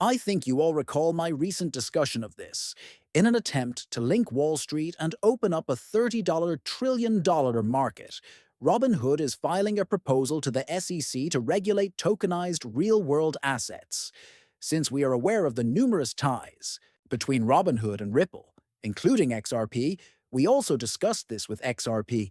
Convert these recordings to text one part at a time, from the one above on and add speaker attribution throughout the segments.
Speaker 1: I think you all recall my recent discussion of this. In an attempt to link Wall Street and open up a $30 trillion market, Robinhood is filing a proposal to the SEC to regulate tokenized real-world assets. Since we are aware of the numerous ties between Robinhood and Ripple, including XRP, we also discussed this with XRP.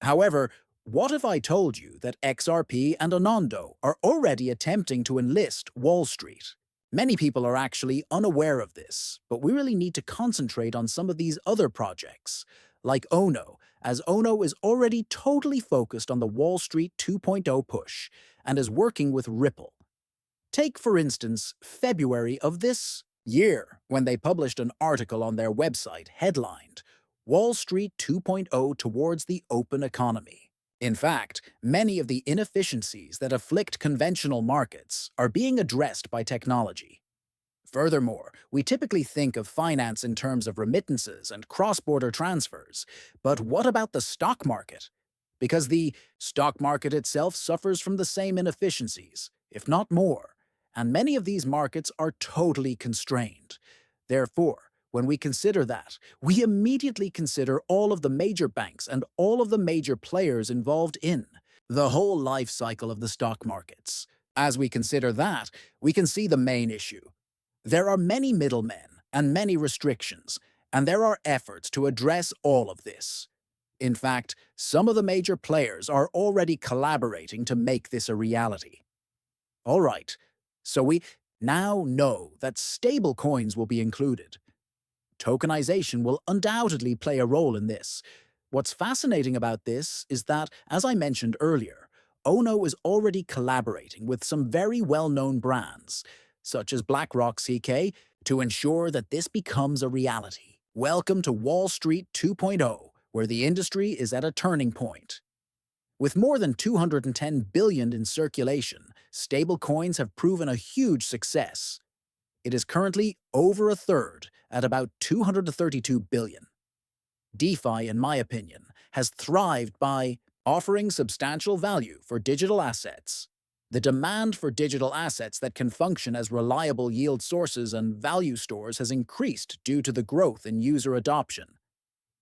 Speaker 1: However, what if I told you that XRP and ONDO are already attempting to enlist Wall Street? Many people are actually unaware of this, but we really need to concentrate on some of these other projects, like ONO, as ONO is already totally focused on the Wall Street 2.0 push and is working with Ripple. Take, for instance, February of this year, when they published an article on their website headlined, Wall Street 2.0 Towards the Open Economy. In fact, many of the inefficiencies that afflict conventional markets are being addressed by technology. Furthermore, we typically think of finance in terms of remittances and cross-border transfers, but what about the stock market? Because the stock market itself suffers from the same inefficiencies, if not more, and many of these markets are totally constrained. Therefore, when we consider that, we immediately consider all of the major banks and all of the major players involved in the whole life cycle of the stock markets. As we consider that, we can see the main issue. There are many middlemen and many restrictions, and there are efforts to address all of this. In fact, some of the major players are already collaborating to make this a reality. All right, so we now know that stablecoins will be included. Tokenization will undoubtedly play a role in this. What's fascinating about this is that, as I mentioned earlier, ONO is already collaborating with some very well-known brands, such as BlackRock CK, to ensure that this becomes a reality. Welcome to Wall Street 2.0, where the industry is at a turning point. With more than 210 billion in circulation, stablecoins have proven a huge success. It is currently over a third, at about 232 billion. DeFi, in my opinion, has thrived by offering substantial value for digital assets. The demand for digital assets that can function as reliable yield sources and value stores has increased due to the growth in user adoption.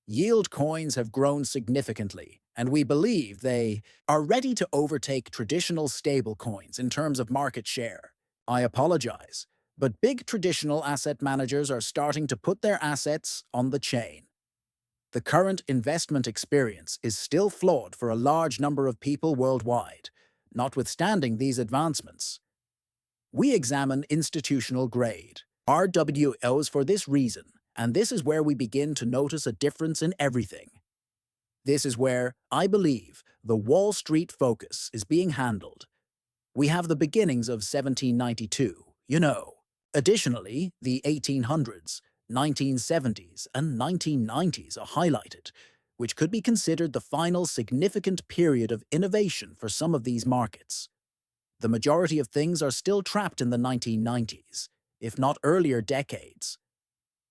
Speaker 1: Yield coins have grown significantly, and we believe they are ready to overtake traditional stablecoins in terms of market share. I apologize, but big traditional asset managers are starting to put their assets on the chain. The current investment experience is still flawed for a large number of people worldwide. Notwithstanding these advancements, we examine institutional grade RWOs for this reason, and this is where we begin to notice a difference in everything. This is where, I believe, the Wall Street focus is being handled. We have the beginnings of 1792, you know. Additionally, the 1800s, 1970s, and 1990s are highlighted, which could be considered the final significant period of innovation for some of these markets. The majority of things are still trapped in the 1990s, if not earlier decades.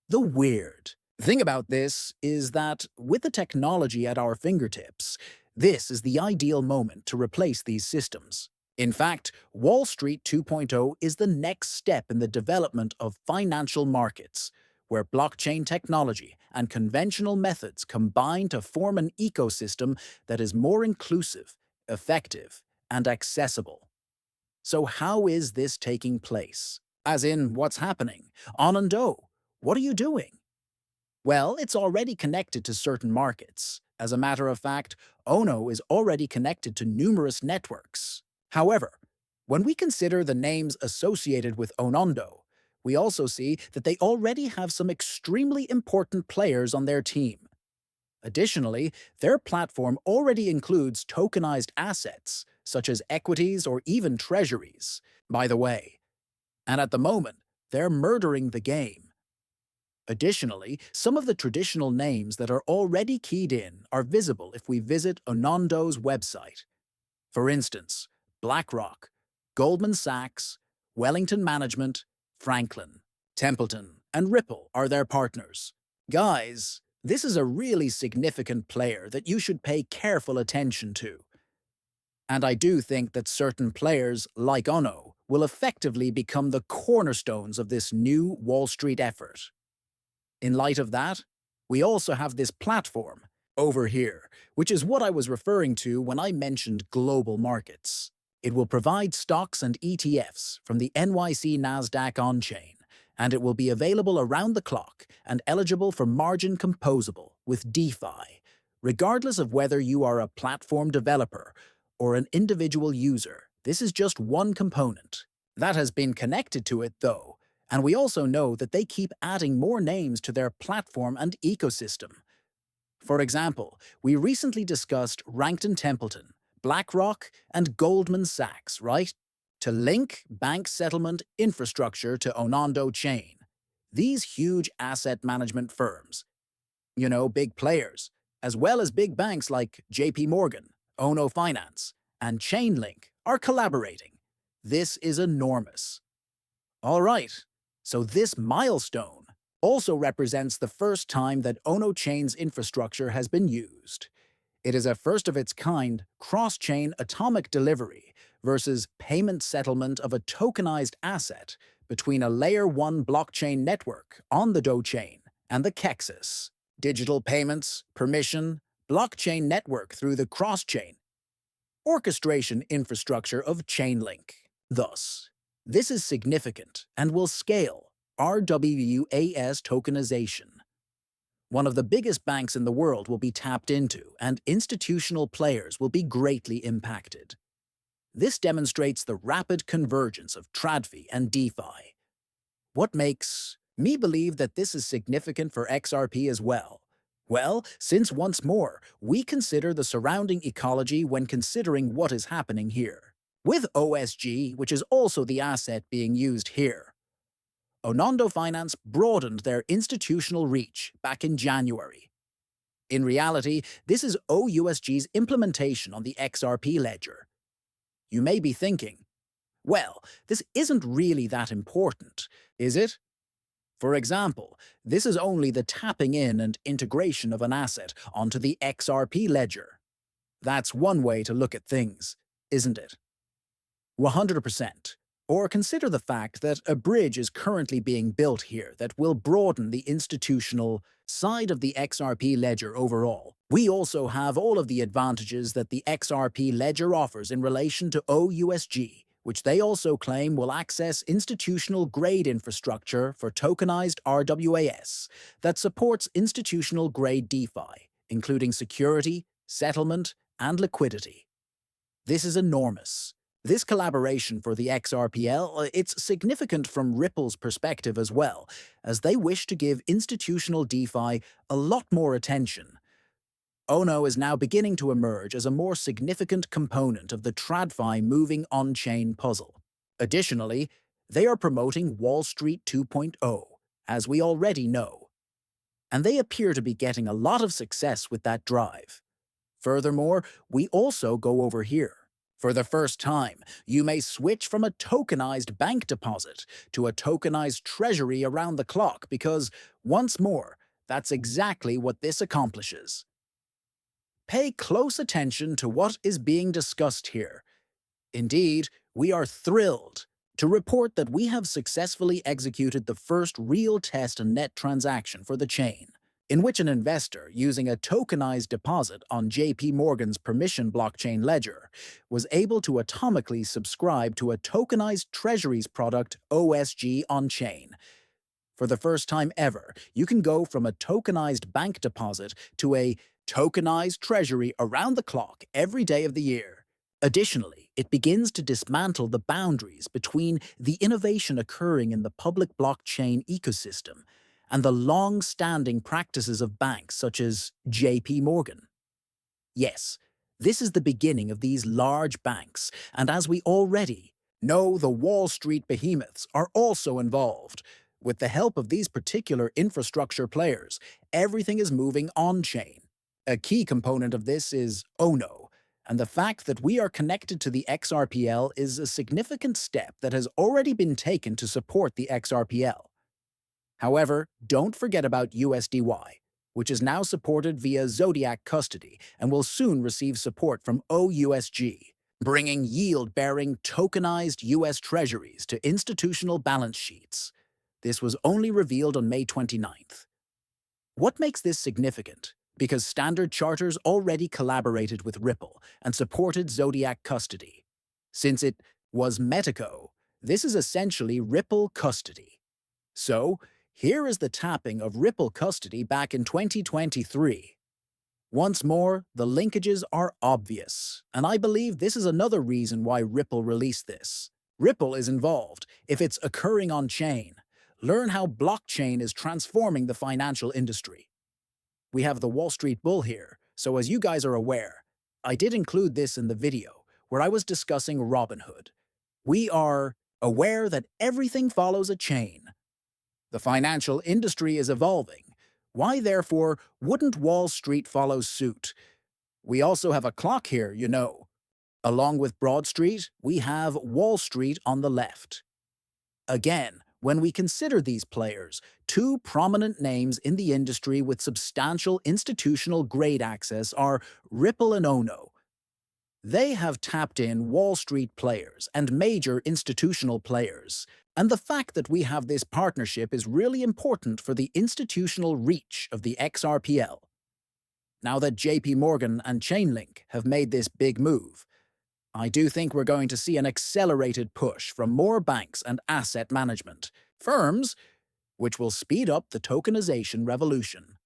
Speaker 1: The weird thing about this is that, with the technology at our fingertips, this is the ideal moment to replace these systems. In fact, Wall Street 2.0 is the next step in the development of financial markets, where blockchain technology and conventional methods combine to form an ecosystem that is more inclusive, effective, and accessible. So how is this taking place? As in, what's happening? ONDO, what are you doing? Well, it's already connected to certain markets. As a matter of fact, ONO is already connected to numerous networks. However, when we consider the names associated with ONDO, we also see that they already have some extremely important players on their team. Additionally, their platform already includes tokenized assets, such as equities or even treasuries, by the way. And at the moment, they're murdering the game. Additionally, some of the traditional names that are already keyed in are visible if we visit ONDO's website. For instance, BlackRock, Goldman Sachs, Wellington Management, Franklin, Templeton, and Ripple are their partners. Guys, this is a really significant player that you should pay careful attention to. And I do think that certain players, like ONO, will effectively become the cornerstones of this new Wall Street effort. In light of that, we also have this platform over here, which is what I was referring to when I mentioned global markets. It will provide stocks and ETFs from the NYC Nasdaq on-chain, and it will be available around the clock and eligible for margin composable with DeFi, regardless of whether you are a platform developer or an individual user. This is just one component. That has been connected to it, though, and we also know that they keep adding more names to their platform and ecosystem. For example, we recently discussed Rankton Templeton, BlackRock, and Goldman Sachs, right? To link bank settlement infrastructure to ONDO chain. These huge asset management firms, big players, as well as big banks like JP Morgan, ONO Finance, and Chainlink are collaborating. This is enormous. All right, so this milestone also represents the first time that ONO Chain's infrastructure has been used. It is a first-of-its-kind cross-chain atomic delivery versus payment settlement of a tokenized asset between a Layer 1 blockchain network on the DO chain and the Kexis digital payments, permission, blockchain network through the cross-chain orchestration infrastructure of Chainlink. Thus, this is significant and will scale RWAS tokenization. One of the biggest banks in the world will be tapped into, and institutional players will be greatly impacted. This demonstrates the rapid convergence of TradFi and DeFi. What makes me believe that this is significant for XRP as well? Well, since once more, we consider the surrounding ecology when considering what is happening here. With OSG, which is also the asset being used here, ONDO Finance broadened their institutional reach back in January. In reality, this is OUSG's implementation on the XRP ledger. You may be thinking, well, this isn't really that important, is it? For example, this is only the tapping in and integration of an asset onto the XRP ledger. That's one way to look at things, isn't it? 100%. Or consider the fact that a bridge is currently being built here that will broaden the institutional side of the XRP ledger overall. We also have all of the advantages that the XRP ledger offers in relation to OUSG, which they also claim will access institutional-grade infrastructure for tokenized RWAS that supports institutional-grade DeFi, including security, settlement, and liquidity. This is enormous. This collaboration for the XRPL, it's significant from Ripple's perspective as well, as they wish to give institutional DeFi a lot more attention. ONO is now beginning to emerge as a more significant component of the TradFi moving on-chain puzzle. Additionally, they are promoting Wall Street 2.0, as we already know, and they appear to be getting a lot of success with that drive. Furthermore, we also go over here. For the first time, you may switch from a tokenized bank deposit to a tokenized treasury around the clock because, once more, that's exactly what this accomplishes. Pay close attention to what is being discussed here. Indeed, we are thrilled to report that we have successfully executed the first real test and net transaction for the chain, in which an investor using a tokenized deposit on JP Morgan's permission blockchain ledger was able to atomically subscribe to a tokenized treasuries product OSG on-chain. For the first time ever, you can go from a tokenized bank deposit to a tokenized treasury around the clock every day of the year. Additionally, it begins to dismantle the boundaries between the innovation occurring in the public blockchain ecosystem and the long-standing practices of banks such as JP Morgan. Yes, this is the beginning of these large banks, and as we already know, the Wall Street behemoths are also involved. With the help of these particular infrastructure players, everything is moving on-chain. A key component of this is ONO, and the fact that we are connected to the XRPL is a significant step that has already been taken to support the XRPL. However, don't forget about USDY, which is now supported via Zodiac custody and will soon receive support from OUSG. bringing yield-bearing tokenized US Treasuries to institutional balance sheets. This was only revealed on May 29th. What makes this significant? Because Standard Charters already collaborated with Ripple and supported Zodiac custody. Since it was Metaco, this is essentially Ripple custody. So, here is the tapping of Ripple custody back in 2023. Once more, the linkages are obvious, and I believe this is another reason why Ripple released this. Ripple is involved if it's occurring on-chain. Learn how blockchain is transforming the financial industry. We have the Wall Street Bull here, so as you guys are aware, I did include this in the video where I was discussing Robinhood. We are aware that everything follows a chain. The financial industry is evolving. Why, therefore, wouldn't Wall Street follow suit? We also have a clock here, you know. Along with Broad Street, we have Wall Street on the left. Again, when we consider these players, two prominent names in the industry with substantial institutional grade access are Ripple and ONDO. They have tapped in Wall Street players and major institutional players, and the fact that we have this partnership is really important for the institutional reach of the XRPL. Now that JP Morgan and Chainlink have made this big move, I do think we're going to see an accelerated push from more banks and asset management firms, which will speed up the tokenization revolution.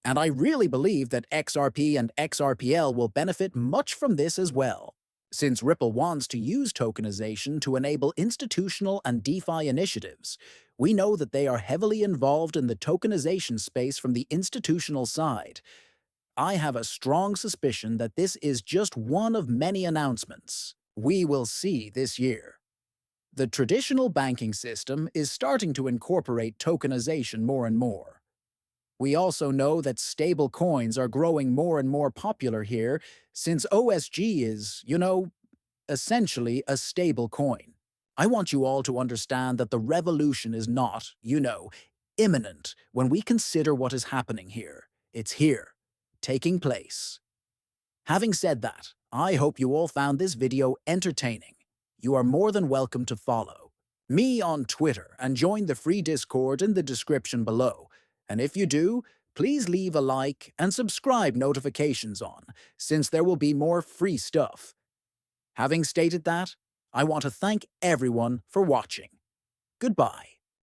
Speaker 1: And I really believe that XRP and XRPL will benefit much from this as well. Since Ripple wants to use tokenization to enable institutional and DeFi initiatives, we know that they are heavily involved in the tokenization space from the institutional side. I have a strong suspicion that this is just one of many announcements we will see this year. The traditional banking system is starting to incorporate tokenization more and more. We also know that stable coins are growing more and more popular here since OSG is, essentially a stable coin. I want you all to understand that the revolution is not, imminent when we consider what is happening here. It's here, taking place. Having said that, I hope you all found this video entertaining. You are more than welcome to follow me on Twitter and join the free Discord in the description below. And if you do, please leave a like and subscribe notifications on, since there will be more free stuff. Having stated that, I want to thank everyone for watching. Goodbye.